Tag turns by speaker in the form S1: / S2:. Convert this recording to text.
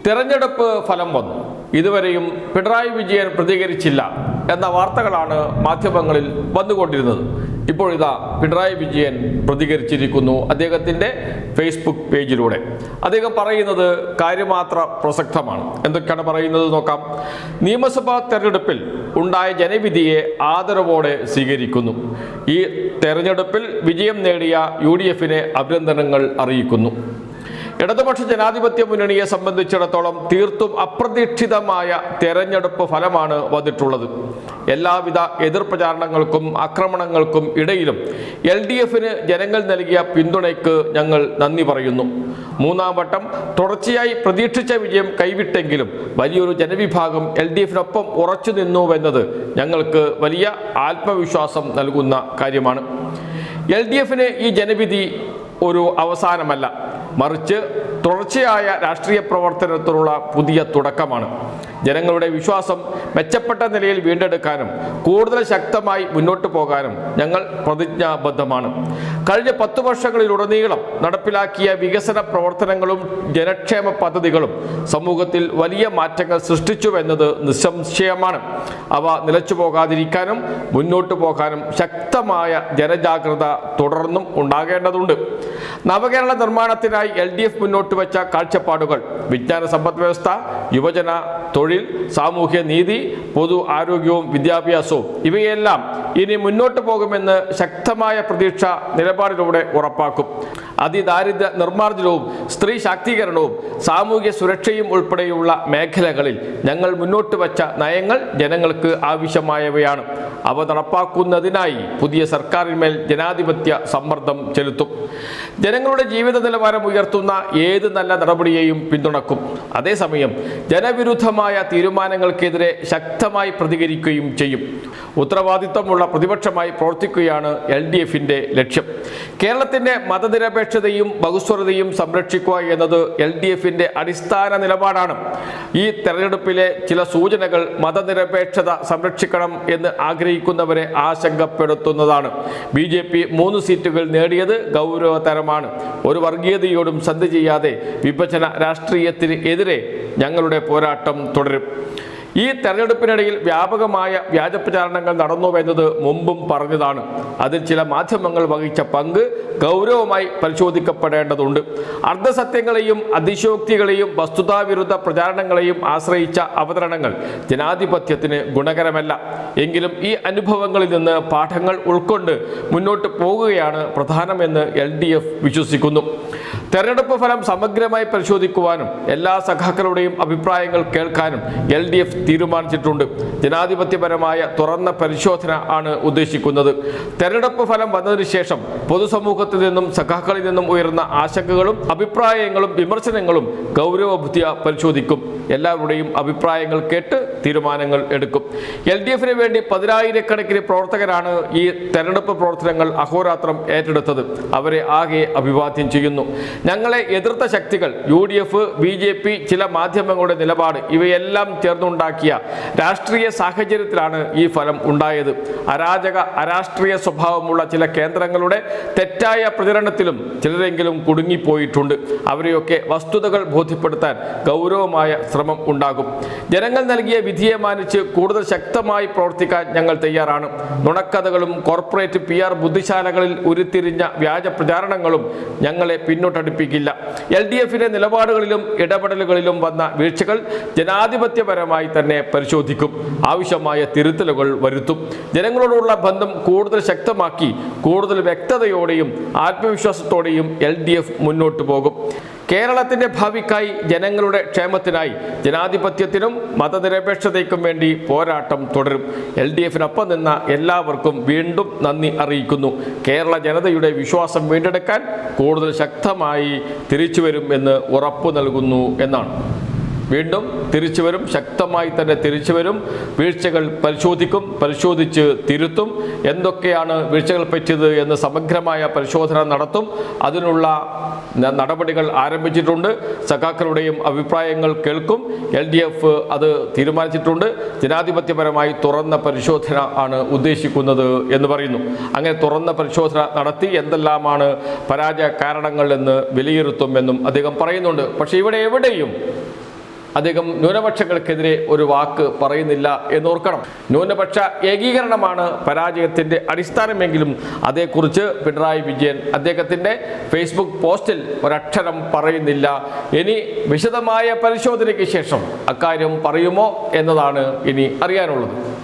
S1: തെരഞ്ഞെടുപ്പ് ഫലം വന്നു. ഇതുവരെയും പിണറായി വിജയൻ പ്രതികരിച്ചില്ല എന്ന വാർത്തകളാണ് മാധ്യമങ്ങളിൽ വന്നുകൊണ്ടിരുന്നത്. ഇപ്പോഴിതാ പിണറായി വിജയൻ പ്രതികരിച്ചിരിക്കുന്നു അദ്ദേഹത്തിൻ്റെ ഫേസ്ബുക്ക് പേജിലൂടെ. അദ്ദേഹം പറയുന്നത് കാര്യമാത്ര പ്രസക്തമാണ്. എന്തൊക്കെയാണ് പറയുന്നത് നോക്കാം. നിയമസഭാ തെരഞ്ഞെടുപ്പിൽ ഉണ്ടായ ജനവിധിയെ ആദരവോടെ സ്വീകരിക്കുന്നു. ഈ തെരഞ്ഞെടുപ്പിൽ വിജയം നേടിയ UDF-നെ അഭിനന്ദനങ്ങൾ അറിയിക്കുന്നു. ഇടതുപക്ഷ ജനാധിപത്യ മുന്നണിയെ സംബന്ധിച്ചിടത്തോളം തീർത്തും അപ്രതീക്ഷിതമായ തെരഞ്ഞെടുപ്പ് ഫലമാണ് വന്നിട്ടുള്ളത്. എല്ലാവിധ എതിർപ്രചാരണങ്ങൾക്കും ആക്രമണങ്ങൾക്കും ഇടയിലും LDF-ന് ജനങ്ങൾ നൽകിയ പിന്തുണയ്ക്ക് ഞങ്ങൾ നന്ദി പറയുന്നു. മൂന്നാം വട്ടം തുടർച്ചയായി പ്രതീക്ഷിച്ച വിജയം കൈവിട്ടെങ്കിലും വലിയൊരു ജനവിഭാഗം LDF-നൊപ്പം ഉറച്ചു നിന്നുവെന്നത് ഞങ്ങൾക്ക് വലിയ ആത്മവിശ്വാസം നൽകുന്ന കാര്യമാണ്. LDF-ന് ഈ ജനവിധി ഒരു അവസാനമല്ല, മറിച്ച് തുടർച്ചയായ രാഷ്ട്രീയ പ്രവർത്തനത്തിനുള്ള പുതിയ തുടക്കമാണ്. ജനങ്ങളുടെ വിശ്വാസം മെച്ചപ്പെട്ട നിലയിൽ വീണ്ടെടുക്കാനും കൂടുതൽ ശക്തമായി മുന്നോട്ട് പോകാനും ഞങ്ങൾ പ്രതിജ്ഞാബദ്ധമാണ്. കഴിഞ്ഞ 10 വർഷങ്ങളിലുടനീളം നടപ്പിലാക്കിയ വികസന പ്രവർത്തനങ്ങളും ജനക്ഷേമ പദ്ധതികളും സമൂഹത്തിൽ വലിയ മാറ്റങ്ങൾ സൃഷ്ടിച്ചുവെന്നത് നിസ്സംശയമാണ്. അവ നിലച്ചു പോകാതിരിക്കാനും മുന്നോട്ട് പോകാനും ശക്തമായ ജനജാഗ്രത തുടർന്നും ഉണ്ടാകേണ്ടതുണ്ട്. നവകേരള നിർമ്മാണത്തിനായി LDF മുന്നോട്ട് വെച്ച കാഴ്ചപ്പാടുകൾ വിജ്ഞാന സമ്പദ് വ്യവസ്ഥ, യുവജന, തൊഴിൽ, സാമൂഹ്യ നീതി, പൊതു ആരോഗ്യവും വിദ്യാഭ്യാസവും ഇവയെല്ലാം ഇനി മുന്നോട്ട് പോകുമെന്ന് ശക്തമായ പ്രതീക്ഷ നിലപാടിലൂടെ ഉറപ്പാക്കും. അതിദാരിദ്ര്യ നിർമ്മാർജ്ജനവും സ്ത്രീ ശാക്തീകരണവും സാമൂഹ്യ സുരക്ഷയും ഉൾപ്പെടെയുള്ള മേഖലകളിൽ ഞങ്ങൾ മുന്നോട്ട് വച്ച നയങ്ങൾ ജനങ്ങൾക്ക് ആവശ്യമായവയാണ്. അവ നടപ്പാക്കുന്നതിനായി പുതിയ സർക്കാരിന്മേൽ ജനാധിപത്യ സമ്മർദ്ദം ചെലുത്തും. ജനങ്ങളുടെ ജീവിത നിലവാരം ഉയർത്തുന്ന ഏത് നല്ല നടപടിയെയും പിന്തുണക്കും. അതേസമയം ജനവിരുദ്ധമായ തീരുമാനങ്ങൾക്കെതിരെ ശക്തമായി പ്രതികരിക്കുകയും ചെയ്യും. ഉത്തരവാദിത്വമുള്ള പ്രതിപക്ഷമായി പ്രവർത്തിക്കുകയാണ് LDF-ന്റെ ലക്ഷ്യം. കേരളത്തിന്റെ മതനിരപേക്ഷതയും ബഹുസ്വരതയും സംരക്ഷിക്കുക എന്നത് LDF-ന്റെ അടിസ്ഥാന നിലപാടാണ്. ഈ തെരഞ്ഞെടുപ്പിലെ ചില സൂചനകൾ മതനിരപേക്ഷത സംരക്ഷിക്കണം എന്ന് ആഗ്രഹിക്കുന്നവരെ ആശങ്കപ്പെടുത്തുന്നതാണ്. BJP 3 സീറ്റുകൾ നേടിയത് ഗൗരവതരമാണ്. ഒരു വർഗീയതയോടും സന്ധി ചെയ്യാതെ വിഭജന രാഷ്ട്രീയത്തിന് എതിരെ ഞങ്ങളുടെ പോരാട്ടം തുടരും. ഈ തെരഞ്ഞെടുപ്പിനിടയിൽ വ്യാപകമായ വ്യാജപ്രചാരണങ്ങൾ നടന്നുവെന്നത് മുമ്പും പറഞ്ഞതാണ്. അതിൽ ചില മാധ്യമങ്ങൾ വഹിച്ച പങ്ക് ഗൗരവമായി പരിശോധിക്കപ്പെടേണ്ടതുണ്ട്. അർദ്ധസത്യങ്ങളെയും അതിശയോക്തികളെയും വസ്തുതാവിരുദ്ധ പ്രചാരണങ്ങളെയും ആശ്രയിച്ച അവതരണങ്ങൾ ജനാധിപത്യത്തിന് ഗുണകരമല്ല. എങ്കിലും ഈ അനുഭവങ്ങളിൽ നിന്ന് പാഠങ്ങൾ ഉൾക്കൊണ്ട് മുന്നോട്ട് പോകുകയാണ് പ്രധാനമെന്ന് LDF വിശ്വസിക്കുന്നു. തെരഞ്ഞെടുപ്പ് ഫലം സമഗ്രമായി പരിശോധിക്കുവാനും എല്ലാ സഖാക്കളുടെയും അഭിപ്രായങ്ങൾ കേൾക്കാനും LDF തീരുമാനിച്ചിട്ടുണ്ട്. ജനാധിപത്യപരമായ തുറന്ന പരിശോധന ആണ് ഉദ്ദേശിക്കുന്നത്. തെരഞ്ഞെടുപ്പ് ഫലം വന്നതിന് ശേഷം പൊതുസമൂഹത്തിൽ നിന്നും സഖാക്കളിൽ നിന്നും ഉയർന്ന ആശങ്കകളും അഭിപ്രായങ്ങളും വിമർശനങ്ങളും ഗൗരവബുദ്ധിയ പരിശോധിക്കും. എല്ലാവരുടെയും അഭിപ്രായങ്ങൾ കേട്ട് തീരുമാനങ്ങൾ എടുക്കും. LDF-ന് വേണ്ടി 10,000-കണക്കിന് പ്രവർത്തകരാണ് ഈ തെരഞ്ഞെടുപ്പ് പ്രവർത്തനങ്ങൾ അഹോരാത്രം ഏറ്റെടുത്തത്. അവരെ ആകെ അഭിവാദ്യം ചെയ്യുന്നു. ഞങ്ങളെ എതിർത്ത ശക്തികൾ, UDF, BJP, ചില മാധ്യമങ്ങളുടെ നിലപാട് ഇവയെല്ലാം ചേർന്നുണ്ടാക്കിയ രാഷ്ട്രീയ സാഹചര്യത്തിലാണ് ഈ ഫലം ഉണ്ടായത്. അരാഷ്ട്രീയ സ്വഭാവമുള്ള ചില കേന്ദ്രങ്ങളുടെ തെറ്റായ പ്രചരണത്തിലും ചിലരെങ്കിലും കുടുങ്ങിപ്പോയിട്ടുണ്ട്. അവരെയൊക്കെ വസ്തുതകൾ ബോധ്യപ്പെടുത്താൻ ഗൗരവമായ ശ്രമം ഉണ്ടാകും. ജനങ്ങൾ നൽകിയ വിധിയെ മാനിച്ച് കൂടുതൽ ശക്തമായി പ്രവർത്തിക്കാൻ ഞങ്ങൾ തയ്യാറാണ്. നുണക്കഥകളും കോർപ്പറേറ്റ് PR ബുദ്ധിശാലകളിൽ ഉരുത്തിരിഞ്ഞ വ്യാജ പ്രചാരണങ്ങളും ഞങ്ങളെ പിന്നോട്ടടിപ്പിക്കില്ല. LDF-ന്റെ നിലപാടുകളിലും ഇടപെടലുകളിലും വന്ന വീഴ്ചകൾ ജനാധിപത്യപരമായി തന്നെ പരിശോധിക്കും. ആവശ്യമായ തിരുത്തലുകൾ വരുത്തും. ജനങ്ങളോടുള്ള ബന്ധം കൂടുതൽ ശക്തമാക്കി കൂടുതൽ വ്യക്തതയോടെയും ആത്മവിശ്വാസത്തോടെയും LDF മുന്നോട്ട് പോകും. കേരളത്തിന്റെ ഭാവിക്കായി, ജനങ്ങളുടെ ക്ഷേമത്തിനായി, ജനാധിപത്യത്തിനും മതനിരപേക്ഷതയ്ക്കും വേണ്ടി പോരാട്ടം തുടരും. LDF-നൊപ്പം നിന്ന എല്ലാവർക്കും വീണ്ടും നന്ദി അറിയിക്കുന്നു. കേരള ജനതയുടെ വിശ്വാസം വീണ്ടെടുക്കാൻ കൂടുതൽ ശക്തമായി തിരിച്ചുവരും എന്ന് ഉറപ്പു നൽകുന്നു എന്നാണ്. വീണ്ടും തിരിച്ചു വരും, ശക്തമായി തന്നെ തിരിച്ചു വരും. വീഴ്ചകൾ പരിശോധിക്കും, പരിശോധിച്ച് തിരുത്തും. എന്തൊക്കെയാണ് വീഴ്ചകൾ പറ്റിയത് എന്ന് സമഗ്രമായ പരിശോധന നടത്തും. അതിനുള്ള നടപടികൾ ആരംഭിച്ചിട്ടുണ്ട്. സഖാക്കളുടെയും അഭിപ്രായങ്ങൾ കേൾക്കും. LDF അത് തീരുമാനിച്ചിട്ടുണ്ട്. ജനാധിപത്യപരമായി തുറന്ന പരിശോധന ആണ് ഉദ്ദേശിക്കുന്നത് എന്ന് പറയുന്നു. അങ്ങനെ തുറന്ന പരിശോധന നടത്തി എന്തെല്ലാമാണ് പരാജയ കാരണങ്ങൾ എന്ന് വിലയിരുത്തുമെന്നും അദ്ദേഹം പറയുന്നുണ്ട്. പക്ഷേ ഇവിടെ എവിടെയും അദ്ദേഹം ന്യൂനപക്ഷങ്ങൾക്കെതിരെ ഒരു വാക്ക് പറയുന്നില്ല എന്നോർക്കണം. ന്യൂനപക്ഷ ഏകീകരണമാണ് പരാജയത്തിന്റെ അടിസ്ഥാനമെങ്കിലും അതേക്കുറിച്ച് പിണറായി വിജയൻ അദ്ദേഹത്തിന്റെ ഫേസ്ബുക്ക് പോസ്റ്റിൽ ഒരക്ഷരം പറയുന്നില്ല. ഇനി വിശദമായ പരിശോധനയ്ക്ക് ശേഷം അക്കാര്യം പറയുമോ എന്നതാണ് ഇനി അറിയാനുള്ളത്.